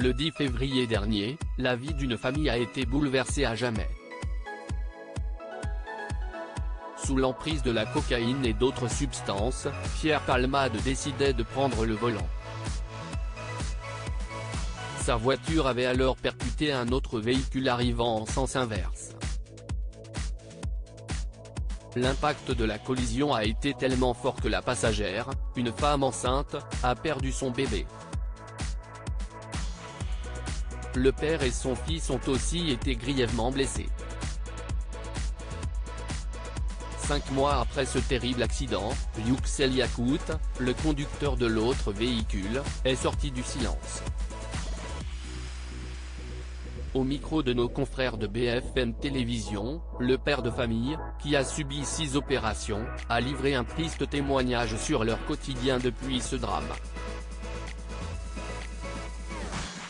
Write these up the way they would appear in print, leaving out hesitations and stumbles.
Le 10 février dernier, la vie d'une famille a été bouleversée à jamais. Sous l'emprise de la cocaïne et d'autres substances, Pierre Palmade décidait de prendre le volant. Sa voiture avait alors percuté un autre véhicule arrivant en sens inverse. L'impact de la collision a été tellement fort que la passagère, une femme enceinte, a perdu son bébé. Le père et son fils ont aussi été grièvement blessés. 5 mois après ce terrible accident, Yüksel Yakut, le conducteur de l'autre véhicule, est sorti du silence. Au micro de nos confrères de BFM Télévision, le père de famille, qui a subi 6 opérations, a livré un triste témoignage sur leur quotidien depuis ce drame.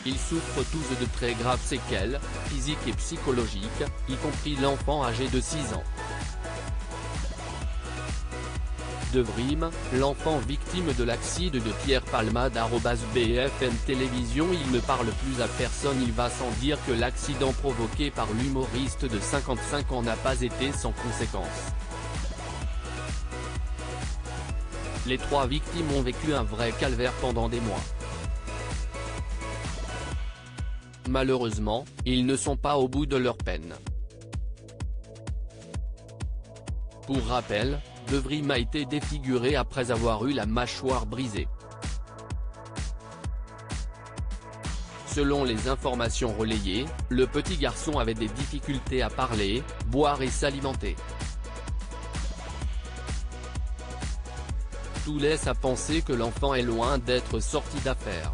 Ils souffrent tous de très graves séquelles, physiques et psychologiques, y compris l'enfant âgé de 6 ans. Devrim, l'enfant victime de l'accident de Pierre Palmade @BFM Télévision. Il ne parle plus à personne. Il va sans dire que l'accident provoqué par l'humoriste de 55 ans n'a pas été sans conséquences. Les 3 victimes ont vécu un vrai calvaire pendant des mois. Malheureusement, ils ne sont pas au bout de leur peine. Pour rappel, Devrim a été défiguré après avoir eu la mâchoire brisée. Selon les informations relayées, le petit garçon avait des difficultés à parler, boire et s'alimenter. Tout laisse à penser que l'enfant est loin d'être sorti d'affaire.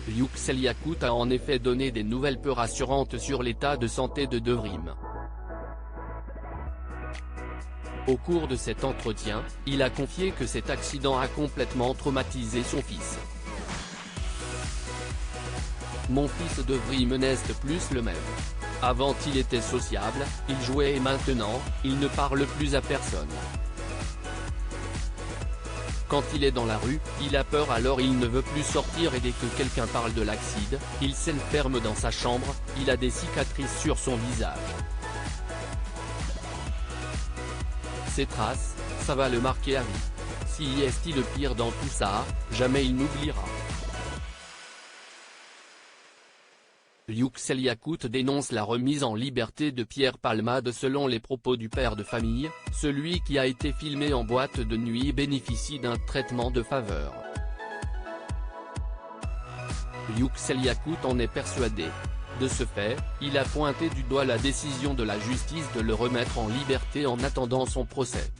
Yüksel Yakut a en effet donné des nouvelles peu rassurantes sur l'état de santé de Devrim. Au cours de cet entretien, il a confié que cet accident a complètement traumatisé son fils. Mon fils Devrim n'est plus le même. Avant il était sociable, il jouait et maintenant, il ne parle plus à personne. Quand il est dans la rue, il a peur, alors il ne veut plus sortir, et dès que quelqu'un parle de l'accident, il s'enferme dans sa chambre. Il a des cicatrices sur son visage. Ces traces, ça va le marquer à vie. Si est-il le pire dans tout ça, jamais il n'oubliera. Yüksel Yakut dénonce la remise en liberté de Pierre Palmade. Selon les propos du père de famille, celui qui a été filmé en boîte de nuit bénéficie d'un traitement de faveur. Yüksel Yakut en est persuadé. De ce fait, il a pointé du doigt la décision de la justice de le remettre en liberté en attendant son procès.